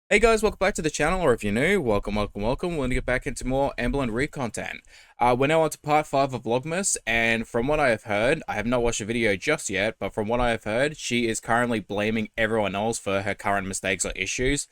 Hey guys, welcome back to the channel, or if you're new, welcome. We're going to get back into more Amberlynn Reid content. We're now on to part 5 of Vlogmas, and from what I have heard, I have not watched the video just yet, but from what I have heard, she is currently blaming everyone else for her current mistakes or issues.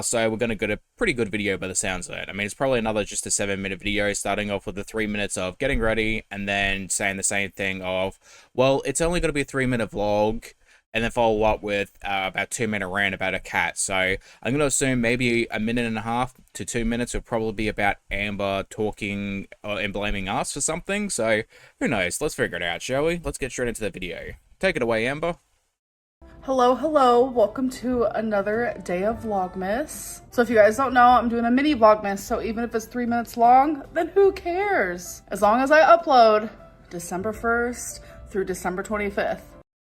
So we're going to get a pretty good video by the sounds of it. I mean, it's probably another just a 7-minute video, starting off with the 3 minutes of getting ready, and then saying the same thing of, well, it's only going to be a 3-minute vlog, and then follow up with about 2-minute rant about a cat. So I'm going to assume maybe a minute and a half to 2 minutes will probably be about Amber talking and blaming us for something. So who knows? Let's figure it out, shall we? Let's get straight into the video. Take it away, Amber. Hello, welcome to another day of Vlogmas. So if you guys don't know, I'm doing a mini Vlogmas, so even if it's 3 minutes long, then who cares? As long as I upload December 1st through December 25th.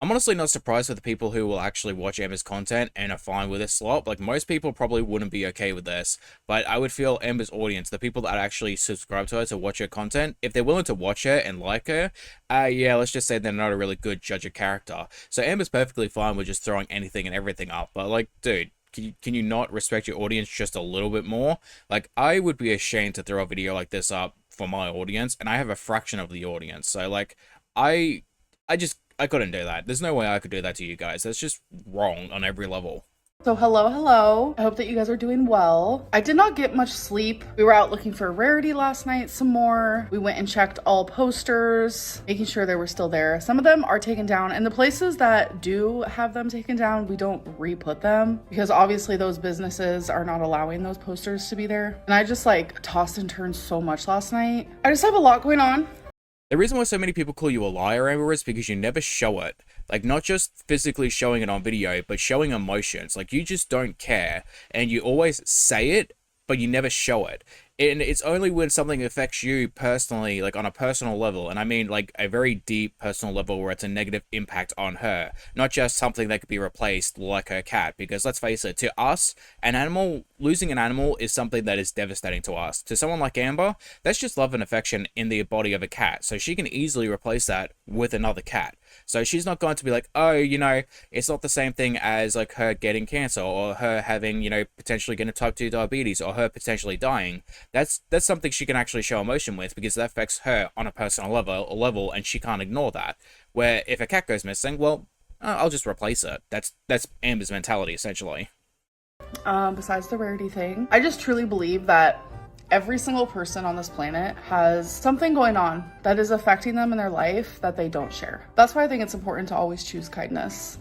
I'm honestly not surprised with the people who will actually watch Amber's content and are fine with this slot. Like, most people probably wouldn't be okay with this, but I would feel Amber's audience, the people that actually subscribe to her to watch her content, if they're willing to watch her and like her, yeah, let's just say they're not a really good judge of character. So Amber's perfectly fine with just throwing anything and everything up, but like, dude, can you not respect your audience just a little bit more? Like, I would be ashamed to throw a video like this up for my audience, and I have a fraction of the audience, so like, I couldn't do that. There's no way I could do that to you guys. That's just wrong on every level. So hello. I hope that you guys are doing well. I did not get much sleep. We were out looking for Rarity last night some more. We went and checked all posters, making sure they were still there. Some of them are taken down, and the places that do have them taken down, we don't re-put them because obviously those businesses are not allowing those posters to be there. And I just like tossed and turned so much last night. I just have a lot going on. The reason why so many people call you a liar, Amber, is because you never show it. Like, not just physically showing it on video, but showing emotions. Like, you just don't care, and you always say it, but you never show it. And it's only when something affects you personally, like on a personal level, and I mean like a very deep personal level where it's a negative impact on her, not just something that could be replaced like her cat. Because let's face it, to us, losing an animal is something that is devastating to us. To someone like Amber, that's just love and affection in the body of a cat. So she can easily replace that with another cat. So she's not going to be like, oh, you know, it's not the same thing as like her getting cancer or her having, you know, potentially getting type 2 diabetes or her potentially dying. That's something she can actually show emotion with because that affects her on a personal level, and she can't ignore that. Where if a cat goes missing, well, I'll just replace it. That's Amber's mentality, essentially. Besides the Rarity thing, I just truly believe that every single person on this planet has something going on that is affecting them in their life that they don't share. That's why I think it's important to always choose kindness.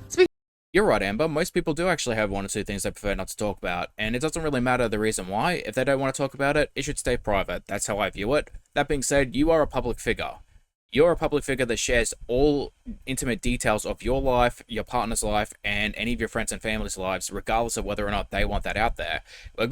You're right, Amber. Most people do actually have one or two things they prefer not to talk about, and it doesn't really matter the reason why. If they don't want to talk about it, it should stay private. That's how I view it. That being said, you are a public figure. You're a public figure that shares all intimate details of your life, your partner's life, and any of your friends and family's lives, regardless of whether or not they want that out there. Are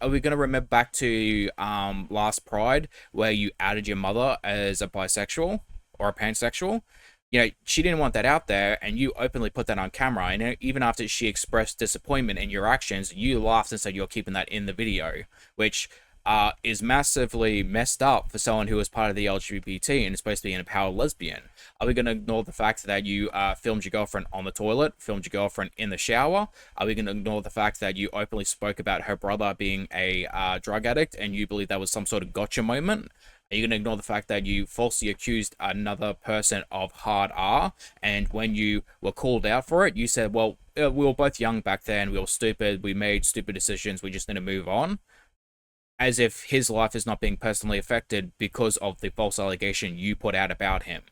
we going to remember back to last Pride, where you outed your mother as a bisexual or a pansexual? You know, she didn't want that out there, and you openly put that on camera, and even after she expressed disappointment in your actions, you laughed and said you're keeping that in the video, which is massively messed up for someone who is part of the LGBT and is supposed to be an empowered lesbian. Are we going to ignore the fact that you filmed your girlfriend on the toilet, filmed your girlfriend in the shower? Are we going to ignore the fact that you openly spoke about her brother being a drug addict, and you believe that was some sort of gotcha moment? Are you going to ignore the fact that you falsely accused another person of hard R, and when you were called out for it, you said, well, we were both young back then, we were stupid, we made stupid decisions, we just need to move on? As if his life is not being personally affected because of the false allegation you put out about him.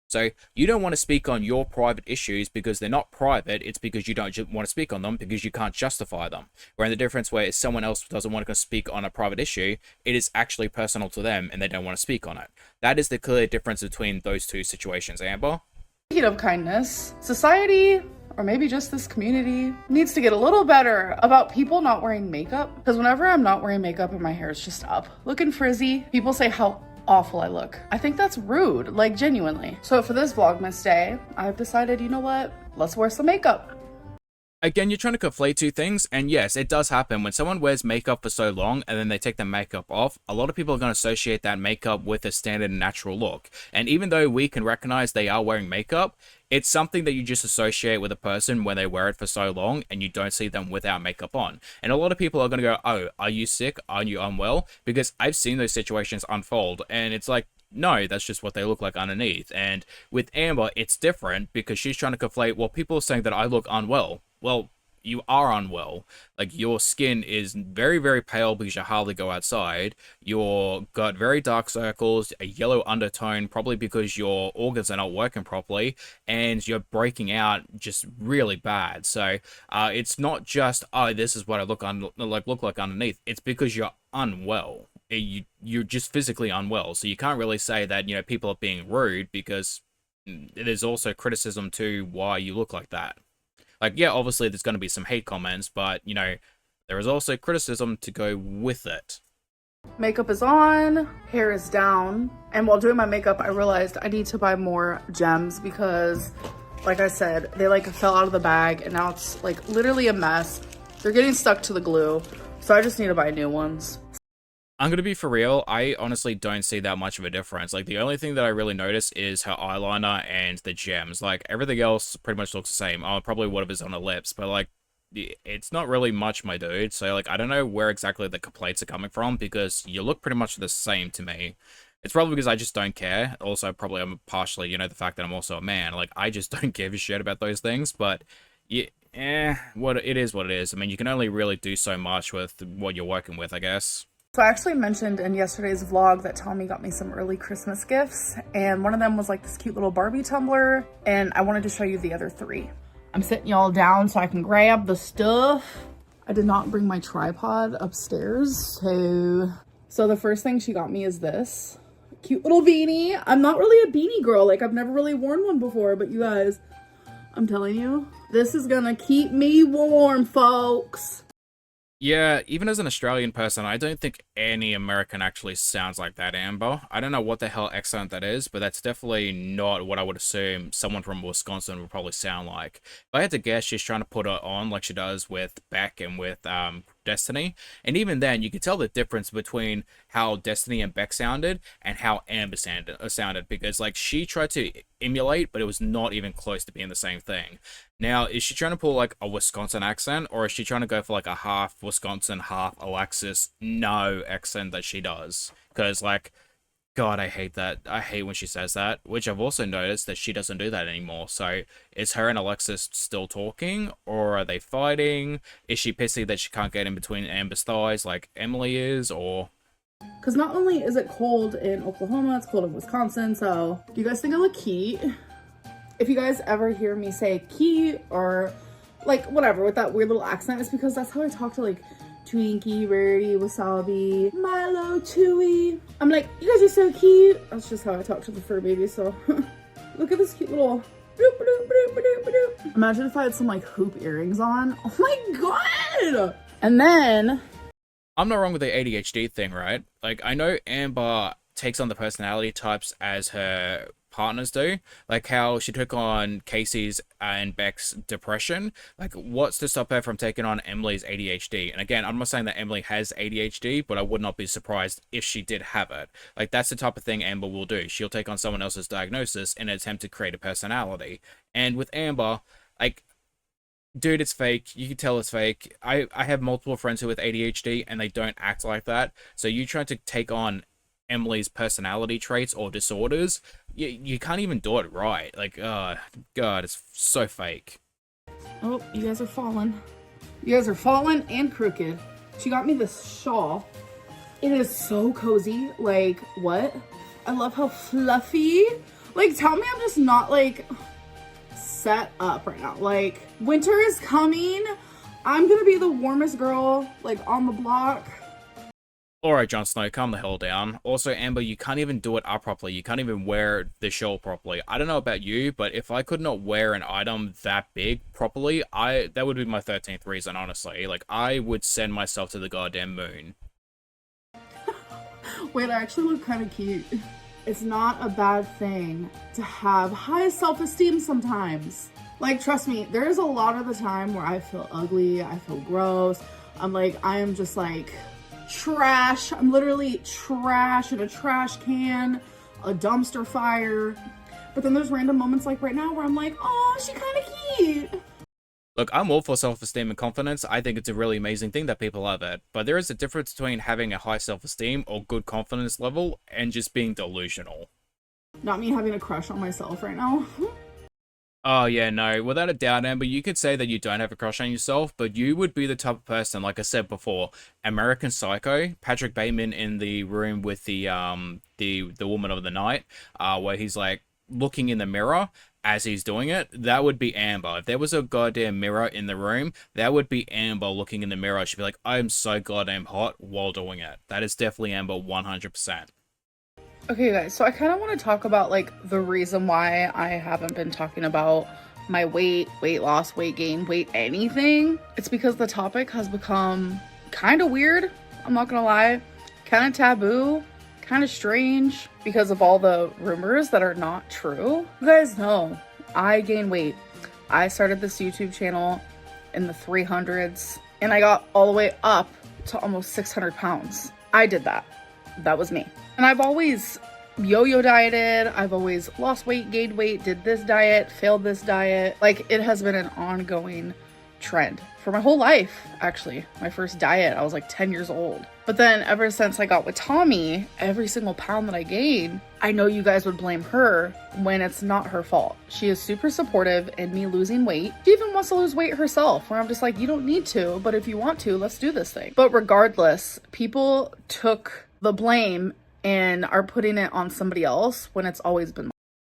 So you don't want to speak on your private issues because they're not private, it's because you don't want to speak on them because you can't justify them. Where in the difference where if someone else doesn't want to speak on a private issue, it is actually personal to them and they don't want to speak on it. That is the clear difference between those two situations, Amber. Speaking of kindness, society, or maybe just this community, needs to get a little better about people not wearing makeup. Because whenever I'm not wearing makeup and my hair is just up, looking frizzy, people say how awful I look. I think that's rude, like genuinely. So for this Vlogmas day, I've decided, you know what? Let's wear some makeup. Again, you're trying to conflate two things, and yes, it does happen. When someone wears makeup for so long and then they take the makeup off, a lot of people are going to associate that makeup with a standard natural look. And even though we can recognize they are wearing makeup, it's something that you just associate with a person when they wear it for so long and you don't see them without makeup on. And a lot of people are going to go, oh, are you sick? Are you unwell? Because I've seen those situations unfold, and it's like, no, that's just what they look like underneath. And with Amber, it's different because she's trying to conflate, well, people are saying that I look unwell. Well, you are unwell. Like, your skin is very, very pale because you hardly go outside. You've got very dark circles, a yellow undertone, probably because your organs are not working properly, and you're breaking out just really bad. So, it's not just, oh, this is what I look like underneath. It's because you're unwell. You're just physically unwell. So you can't really say that, people are being rude, because there's also criticism to why you look like that. Like, yeah, obviously there's going to be some hate comments, but, there is also criticism to go with it. Makeup is on, hair is down, and while doing my makeup, I realized I need to buy more gems because, like I said, they fell out of the bag, and now it's literally a mess. They're getting stuck to the glue, so I just need to buy new ones. I'm going to be for real, I honestly don't see that much of a difference. Like, the only thing that I really notice is her eyeliner and the gems. Like, everything else pretty much looks the same. Oh, probably whatever's on her lips, but, it's not really much, my dude. So, I don't know where exactly the complaints are coming from, because you look pretty much the same to me. It's probably because I just don't care. Also, probably I'm partially, the fact that I'm also a man. Like, I just don't give a shit about those things, but yeah, what it is what it is. I mean, you can only really do so much with what you're working with, I guess. So I actually mentioned in yesterday's vlog that Tommy got me some early Christmas gifts, and one of them was this cute little Barbie tumbler, and I wanted to show you the other 3. I'm sitting y'all down so I can grab the stuff. I did not bring my tripod upstairs, so the first thing she got me is this cute little beanie. I'm not really a beanie girl, I've never really worn one before, but you guys, I'm telling you, this is gonna keep me warm, folks. Yeah, even as an Australian person, I don't think any American actually sounds like that, Amber. I don't know what the hell accent that is, but that's definitely not what I would assume someone from Wisconsin would probably sound like. If I had to guess, she's trying to put it on like she does with Beck and with Destiny. And even then, you could tell the difference between how Destiny and Beck sounded and how Amber sounded, because she tried to emulate, but it was not even close to being the same thing. Now, is she trying to pull a Wisconsin accent, or is she trying to go for a half Wisconsin, half Alexis no accent that she does? Because God, I hate that. I hate when she says that, which I've also noticed that she doesn't do that anymore. So, is her and Alexis still talking, or are they fighting? Is she pissy that she can't get in between Amber's thighs like Emily is, or... Because not only is it cold in Oklahoma, it's cold in Wisconsin, so do you guys think I look cute? If you guys ever hear me say cute or whatever with that weird little accent, it's because that's how I talk to Twinkie, Rarity, Wasabi, Milo, Chewy. I'm you guys are so cute. That's just how I talk to the fur baby, so look at this cute little bloop, bloop, bloop, bloop, bloop. Imagine if I had some hoop earrings on. Oh my god! And then... I'm not wrong with the ADHD thing, right? I know Amber takes on the personality types as her partners do, how she took on Casey's and Beck's depression. What's to stop her from taking on Emily's ADHD? And again, I'm not saying that Emily has ADHD, but I would not be surprised if she did have it. That's the type of thing Amber will do. She'll take on someone else's diagnosis in an attempt to create a personality. And with Amber, dude, it's fake. You can tell it's fake. I have multiple friends who with ADHD, and they don't act like that. So you trying to take on Emily's personality traits or disorders, you can't even do it right. God, it's so fake. Oh, you guys are falling. You guys are falling and crooked. She got me this shawl. It is so cozy. What? I love how fluffy. Tell me I'm just not set up right now. Winter is coming. I'm gonna be the warmest girl on the block. Alright, Jon Snow, calm the hell down. Also, Amber, you can't even do it up properly. You can't even wear the shawl properly. I don't know about you, but if I could not wear an item that big properly, that would be my 13th reason, honestly. I would send myself to the goddamn moon. Wait, I actually look kind of cute. It's not a bad thing to have high self-esteem sometimes. Like, trust me, there's a lot of the time where I feel ugly, I feel gross. I am just like trash. I'm literally trash in a trash can, a dumpster fire. But then there's random moments like right now where I'm like, oh, she kind of cute. Look, I'm all for self-esteem and confidence. I think it's a really amazing thing that people have it. But there is a difference between having a high self-esteem or good confidence level and just being delusional. Not me having a crush on myself right now. Oh, yeah, no. Without a doubt, Amber, you could say that you don't have a crush on yourself, but you would be the type of person, like I said before, American Psycho, Patrick Bateman in the room with the woman of the night, where he's, like, looking in the mirror as he's doing it. That would be Amber. If there was a goddamn mirror in the room, that would be Amber looking in the mirror. She'd be like, I'm so goddamn hot while doing it. That is definitely Amber 100%. Okay, guys, so I kind of want to talk about like the reason why I haven't been talking about my weight loss, weight gain, weight anything. It's because the topic has become kind of weird. I'm not gonna lie, kind of taboo, kind of strange because of all the rumors that are not true. You guys know I gain weight. I started this YouTube channel in the 300s and I got all the way up to almost 600 pounds. I did that. That was me. And I've always yo-yo dieted. I've always lost weight, gained weight, did this diet, failed this diet. Like, it has been an ongoing trend for my whole life, actually. My first diet, I was like 10 years old. But then ever since I got with Tommy, every single pound that I gain, I know you guys would blame her when it's not her fault. She is super supportive in me losing weight. She even wants to lose weight herself, where I'm just like, you don't need to, but if you want to, let's do this thing. But regardless, people took the blame and are putting it on somebody else when it's always been.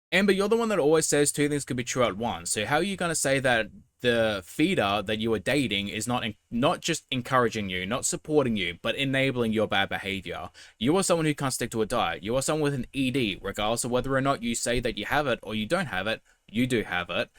Amber, you're the one that always says two things could be true at once. So how are you going to say that the feeder that you are dating is not just encouraging you, not supporting you, but enabling your bad behavior? You are someone who can't stick to a diet. You are someone with an ED, regardless of whether or not you say that you have it or you don't have it. You do have it.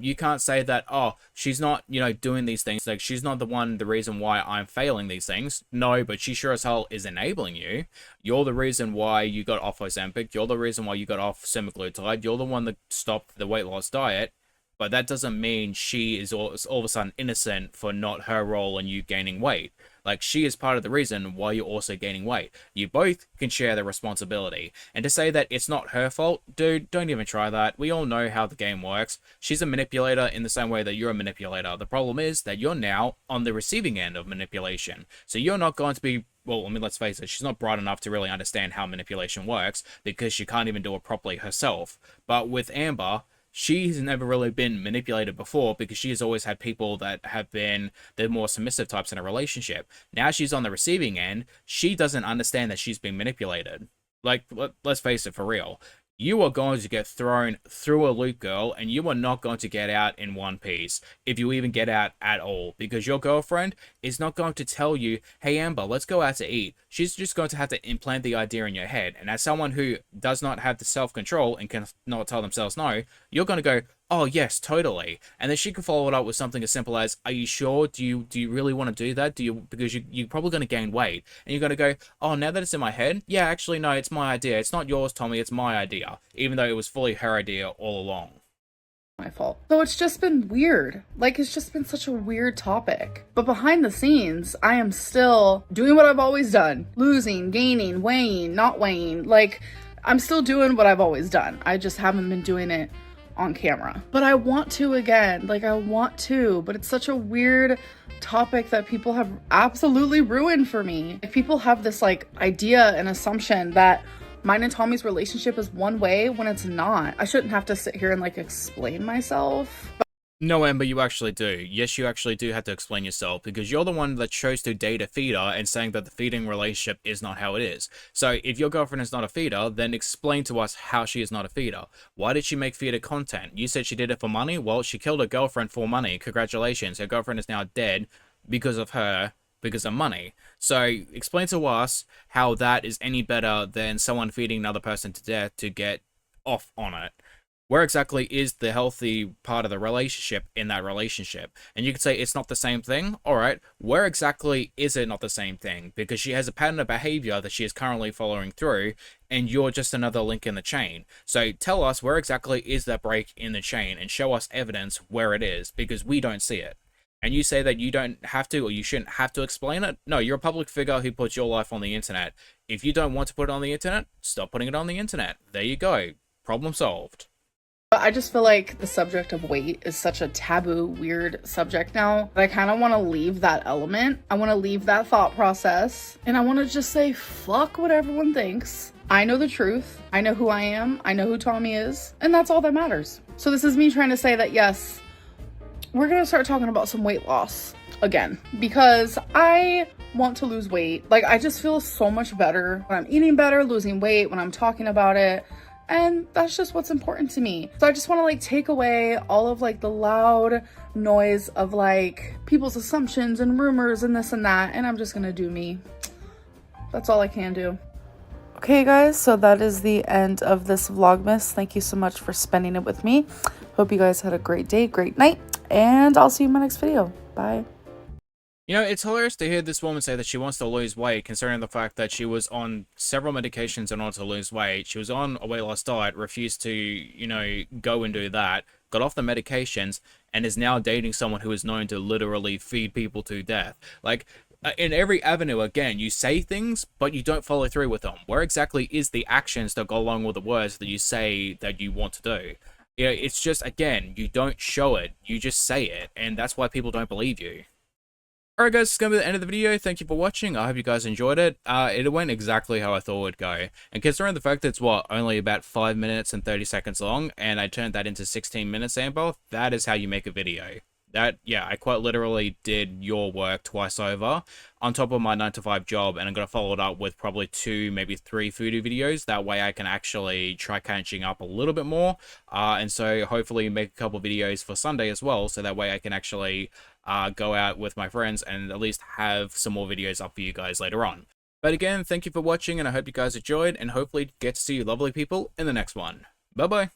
You can't say that, oh, she's not, doing these things. Like, she's not the reason why I'm failing these things. No, but she sure as hell is enabling you. You're the reason why you got off Ozempic. You're the reason why you got off semaglutide. You're the one that stopped the weight loss diet. But that doesn't mean she is all of a sudden innocent for not her role in you gaining weight. Like, she is part of the reason why you're also gaining weight. You both can share the responsibility. And to say that it's not her fault, dude, don't even try that. We all know how the game works. She's a manipulator in the same way that you're a manipulator. The problem is that you're now on the receiving end of manipulation. So you're not going to be, well, I mean, let's face it, she's not bright enough to really understand how manipulation works because she can't even do it properly herself. But with Amber, she's never really been manipulated before because she has always had people that have been the more submissive types in a relationship. Now she's on the receiving end. She doesn't understand that she's being manipulated. Like, let's face it, for real. You are going to get thrown through a loop, girl, and you are not going to get out in one piece, if you even get out at all, because your girlfriend is not going to tell you, hey, Amber, let's go out to eat. She's just going to have to implant the idea in your head, and as someone who does not have the self-control and can not tell themselves no, you're going to go, oh, yes, totally. And then she can follow it up with something as simple as, are you sure? Do you really want to do that? Because you're probably going to gain weight. And you're going to go, oh, now that it's in my head, yeah, actually, no, it's my idea. It's not yours, Tommy, it's my idea. Even though it was fully her idea all along. My fault. So it's just been weird. Like, it's just been such a weird topic. But behind the scenes, I am still doing what I've always done. Losing, gaining, weighing, not weighing. Like, I'm still doing what I've always done. I just haven't been doing it on camera. But I want to again. Like, I want to, but it's such a weird topic that people have absolutely ruined for me. Like, people have this like idea and assumption that mine and Tommy's relationship is one way when it's not. I shouldn't have to sit here and like explain myself. No, Amber, you actually do. Yes, you actually do have to explain yourself because you're the one that chose to date a feeder and saying that the feeding relationship is not how it is. So if your girlfriend is not a feeder, then explain to us how she is not a feeder. Why did she make feeder content? You said she did it for money? Well, she killed her girlfriend for money. Congratulations. Her girlfriend is now dead because of her, because of money. So explain to us how that is any better than someone feeding another person to death to get off on it. Where exactly is the healthy part of the relationship in that relationship? And you could say it's not the same thing. All right, where exactly is it not the same thing? Because she has a pattern of behavior that she is currently following through, and you're just another link in the chain. So tell us where exactly is that break in the chain and show us evidence where it is, because we don't see it. And you say that you don't have to, or you shouldn't have to explain it. No, you're a public figure who puts your life on the internet. If you don't want to put it on the internet, stop putting it on the internet. There you go. Problem solved. But I just feel like the subject of weight is such a taboo, weird subject now that I kind of want to leave that element. I want to leave that thought process, and I want to just say, fuck what everyone thinks. I know the truth. I know who I am. I know who Tommy is. And that's all that matters. So this is me trying to say that, yes, we're going to start talking about some weight loss again, because I want to lose weight. Like, I just feel so much better when I'm eating better, losing weight, when I'm talking about it. And that's just what's important to me. So I just want to like take away all of like the loud noise of like people's assumptions and rumors and this and that. And I'm just going to do me. That's all I can do. Okay, guys, so that is the end of this Vlogmas. Thank you so much for spending it with me. Hope you guys had a great day, great night, and I'll see you in my next video. Bye. You know, it's hilarious to hear this woman say that she wants to lose weight, considering the fact that she was on several medications in order to lose weight. She was on a weight loss diet, refused to, you know, go and do that, got off the medications, and is now dating someone who is known to literally feed people to death. Like, in every avenue, again, you say things, but you don't follow through with them. Where exactly is the actions that go along with the words that you say that you want to do? You know, it's just, again, you don't show it, you just say it, and that's why people don't believe you. Alright guys, it's going to be the end of the video. Thank you for watching. I hope you guys enjoyed it. It went exactly how I thought it would go. And considering the fact that it's, what, only about 5 minutes and 30 seconds long, and I turned that into 16 minutes, Amber, that is how you make a video. That, yeah, I quite literally did your work twice over on top of my 9-to-5 job, and I'm going to follow it up with probably 2, maybe 3 foodie videos. That way I can actually try catching up a little bit more. And so hopefully make a couple videos for Sunday as well, so that way I can actually go out with my friends and at least have some more videos up for you guys later on. But again, thank you for watching, and I hope you guys enjoyed, and hopefully get to see you lovely people in the next one. Bye-bye.